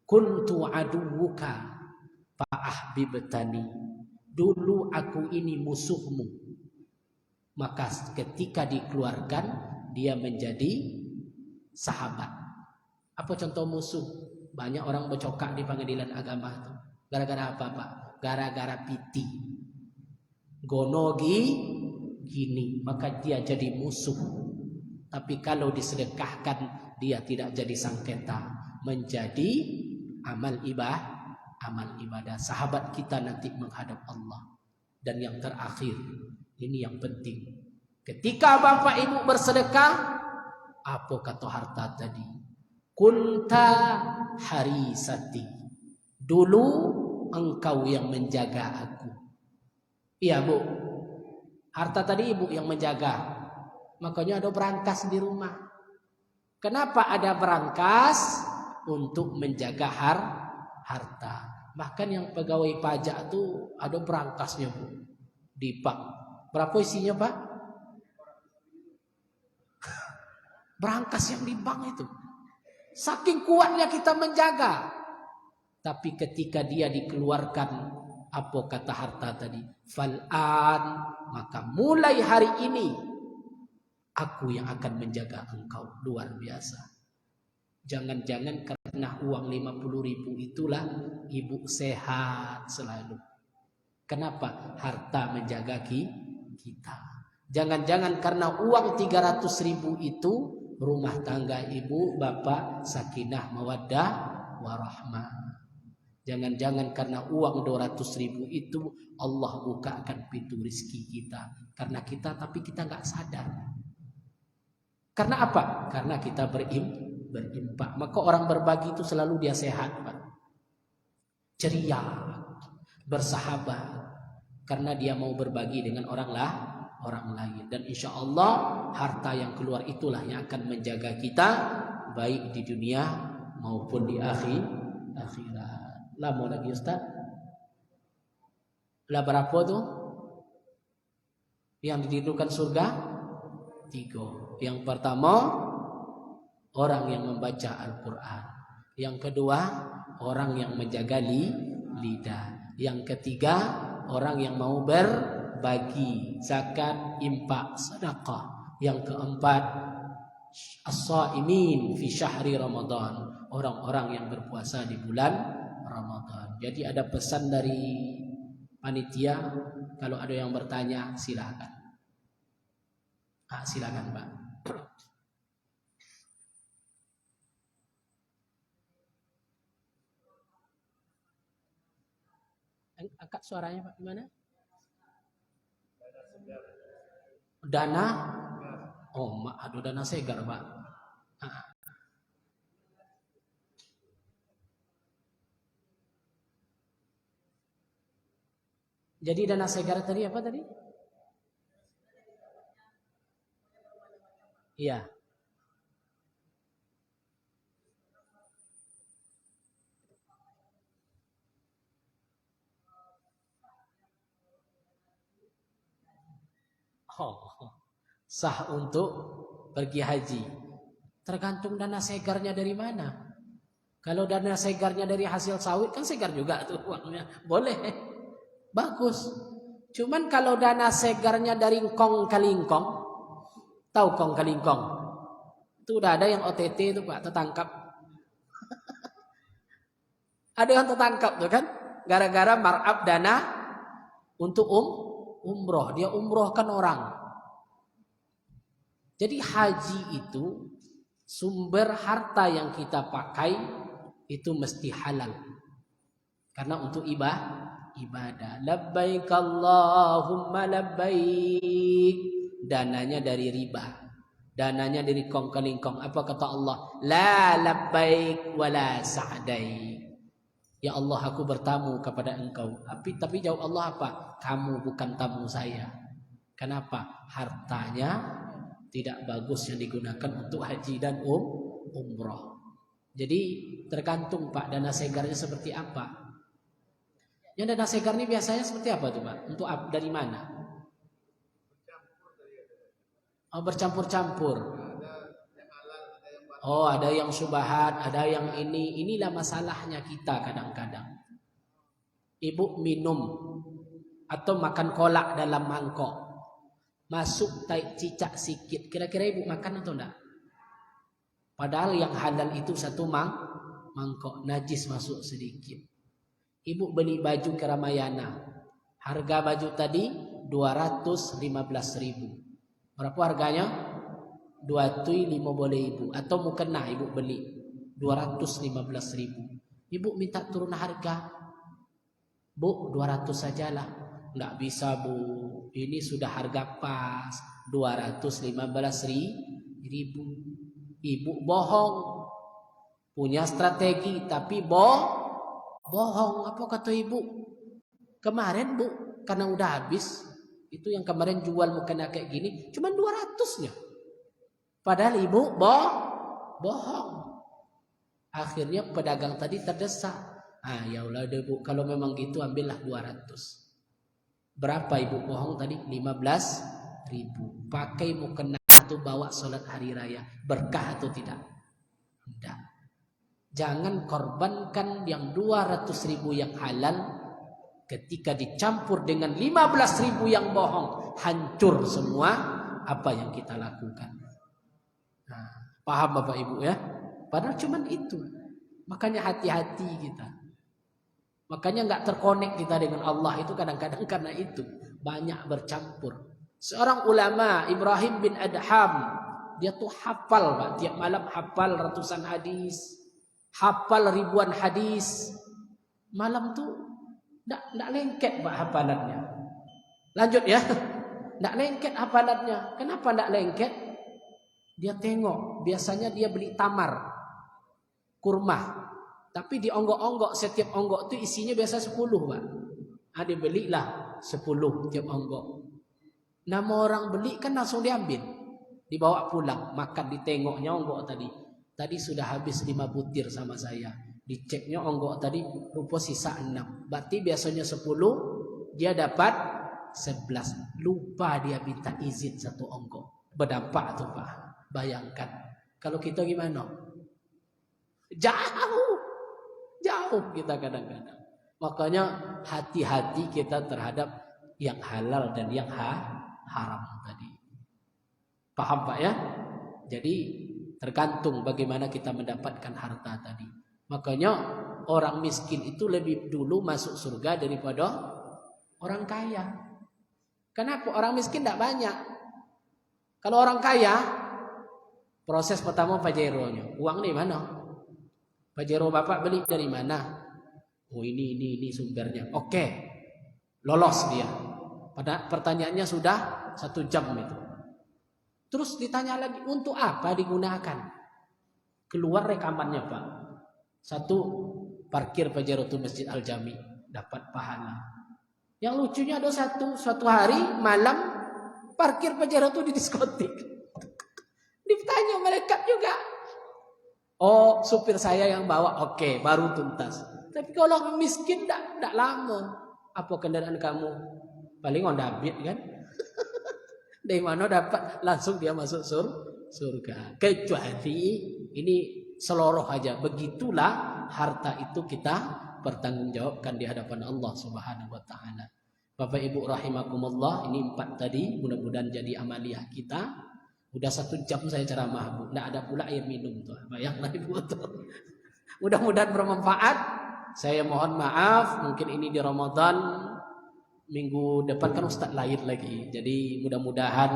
Kuntu aduwuka fa'ahbibtani. Dulu aku ini musuhmu. Maka ketika dikeluarkan, dia menjadi sahabat. Apa contoh musuh? Banyak orang bercokak di pengadilan agama itu. Gara-gara apa, Pak? Gara-gara piti. Gonogi gini, maka dia jadi musuh. Tapi kalau disedekahkan, dia tidak jadi sengketa, menjadi amal ibadah. Sahabat kita nanti menghadap Allah. Dan yang terakhir, ini yang penting. Ketika Bapak Ibu bersedekah, apa kata harta tadi? Kunta harisati. Dulu engkau yang menjaga aku. Iya, Bu. Harta tadi ibu yang menjaga. Makanya ada berangkas di rumah. Kenapa ada berangkas? Untuk menjaga harta. Bahkan yang pegawai pajak tuh ada berangkasnya, Bu. Di bank. Berapa isinya, Pak? Berangkas yang di bank itu. Saking kuatnya kita menjaga. Tapi ketika dia dikeluarkan, apa kata harta tadi? Fal'an, maka mulai hari ini aku yang akan menjaga engkau. Luar biasa. Jangan-jangan karena uang 50.000 itulah ibu sehat selalu. Kenapa? Harta menjaga kita. Jangan-jangan karena uang 300.000 itu rumah tangga ibu bapak sakinah mawaddah warahmah. Jangan-jangan karena uang 200.000 itu Allah bukakan pintu rezeki kita. Karena kita, tapi kita nggak sadar. Karena apa? Karena kita berimpak. Maka orang berbagi itu selalu dia sehat, Pak. Ceria, bersahabat. Karena dia mau berbagi dengan orang lain. Dan insya Allah harta yang keluar itulah yang akan menjaga kita baik di dunia maupun di akhirat. Lama lagi Ustaz. Lah berapa tuh? Yang diridhokan surga? 3. Yang pertama, orang yang membaca Al-Quran. Yang kedua, orang yang menjaga lidah. Yang ketiga, orang yang mau berbagi zakat, infak, sedekah. Yang keempat, as-shaimin fi syahri Ramadan, orang-orang yang berpuasa di bulan Ramadan. Jadi ada pesan dari panitia, kalau ada yang bertanya silakan. Silakan Pak. Angkat suaranya Pak, gimana? Dana? Oh, aduh, dana segar Pak. Jadi dana segar tadi apa tadi? Iya. Sah untuk pergi haji. Tergantung dana segarnya dari mana. Kalau dana segarnya dari hasil sawit kan segar juga tuh uangnya. Boleh. Bagus. Cuman kalau dana segarnya dari kong kalingkong, tahu kong kalingkong? Itu udah ada yang OTT itu Pak, tertangkap. Ada yang tertangkap tuh kan? Gara-gara markup dana untuk umroh. Dia umrohkan orang. Jadi haji itu sumber harta yang kita pakai itu mesti halal. Karena untuk ibadah. Labbaik Allahumma labbaik. Dananya dari riba. Dananya dari kong kalingkong. Apa kata Allah? La labbaik wa la sa'dai. Ya Allah, aku bertamu kepada engkau. Tapi jawab Allah apa? Kamu bukan tamu saya. Kenapa? Hartanya tidak bagus yang digunakan untuk haji dan umroh. Jadi tergantung Pak, dana segarnya seperti apa. Yang dana segar ini biasanya seperti apa tuh Pak? Untuk dari mana? Oh, bercampur-campur. Oh, ada yang syubhat, ada yang ini. Inilah masalahnya kita kadang-kadang. Ibu minum atau makan kolak dalam mangkok. Masuk cicak sikit. Kira-kira ibu makan atau enggak? Padahal yang halal itu satu mangkok. Najis masuk sedikit. Ibu beli baju ke Ramayana. Harga baju tadi 215.000. Berapa harganya? 250 ibu. Atau mukena ibu beli 215.000. Ibu minta turun harga. Bu, 200 sajalah. Enggak bisa Bu. Ini sudah harga pas 215.000. Ibu bohong. Punya strategi tapi bohong. Apa kata ibu? Kemarin Bu, karena udah habis. Itu yang kemarin jual mukena kayak gini, cuma 200-nya. Padahal ibu bohong. Akhirnya pedagang tadi terdesak. Ya Allah deh Bu, kalau memang gitu ambillah 200. Berapa ibu bohong tadi? 15.000. Pakai mukena atau bawa sholat hari raya. Berkah atau tidak? Tidak. Jangan korbankan yang 200.000 yang halal ketika dicampur dengan 15.000 yang bohong. Hancur semua apa yang kita lakukan. Nah, paham Bapak Ibu ya? Padahal cuman itu. Makanya hati-hati kita. Makanya nggak terkonek kita dengan Allah itu kadang-kadang karena itu banyak bercampur. Seorang ulama Ibrahim bin Adham, dia tuh hafal Pak, tiap malam hafal ratusan hadis, hafal ribuan hadis. Malam tuh nggak lengket Pak hafalannya. Lanjut ya, nggak lengket hafalannya. Kenapa nggak lengket? Dia tengok, biasanya dia beli tamar, kurma. Tapi di onggok-onggok, setiap onggok itu isinya biasa 10 Pak. Dia belilah 10 tiap onggok. Nama orang beli kan langsung diambil. Dibawa pulang, makan, ditengoknya onggok tadi. Tadi sudah habis 5 butir sama saya. Diceknya onggok tadi rupa sisa 6. Berarti biasanya 10, dia dapat 11. Lupa dia minta izin satu onggok. Berdampak tuh Pak. Bayangkan. Kalau kita gimana? Jauh kita kadang-kadang. Makanya hati-hati kita terhadap yang halal dan yang haram tadi. Paham Pak ya? Jadi tergantung bagaimana kita mendapatkan harta tadi. Makanya orang miskin itu lebih dulu masuk surga daripada orang kaya. Kenapa? Orang miskin tidak banyak. Kalau orang kaya, proses pertama pajeronya. Uang di mana? Pajero bapak beli dari mana? Oh ini sumbernya. Oke, lolos dia. Pada pertanyaannya sudah 1 jam itu. Terus ditanya lagi, untuk apa digunakan? Keluar rekamannya Pak. 1, parkir Pajero Masjid Al-Jami, dapat pahala. Yang lucunya ada suatu hari malam parkir Pajero di diskotik. Ditanya malaikat juga. Oh, supir saya yang bawa. Oke, baru tuntas. Tapi kalau miskin tidak lama. Apa kendaraan kamu? Paling Honda Beat kan? Dari mana dapat langsung dia masuk surga. Kecuali ini seluruh aja. Begitulah harta itu kita pertanggungjawabkan di hadapan Allah Subhanahu wa taala. Bapak Ibu rahimakumullah, ini 4 tadi mudah-mudahan jadi amaliyah kita. Udah 1 jam saya ceramah, Bu. Nggak ada pula air minum tuh. Bayangkan Ibu tuh. Mudah-mudahan bermanfaat. Saya mohon maaf, mungkin ini di Ramadan. Minggu depan kan Ustaz lahir lagi. Jadi mudah-mudahan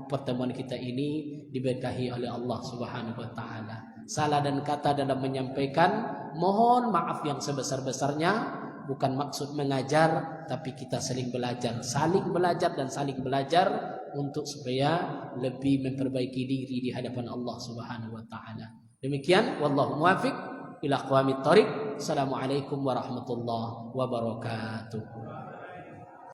pertemuan kita ini diberkahi oleh Allah Subhanahu wa taala. Salah dan kata dalam menyampaikan, mohon maaf yang sebesar-besarnya. Bukan maksud mengajar, tapi kita saling belajar dan saling belajar untuk supaya lebih memperbaiki diri di hadapan Allah Subhanahu wa taala. Demikian, wallahu muwaffiq ila aqwamit thoriq. Assalamualaikum warahmatullahi wabarakatuh.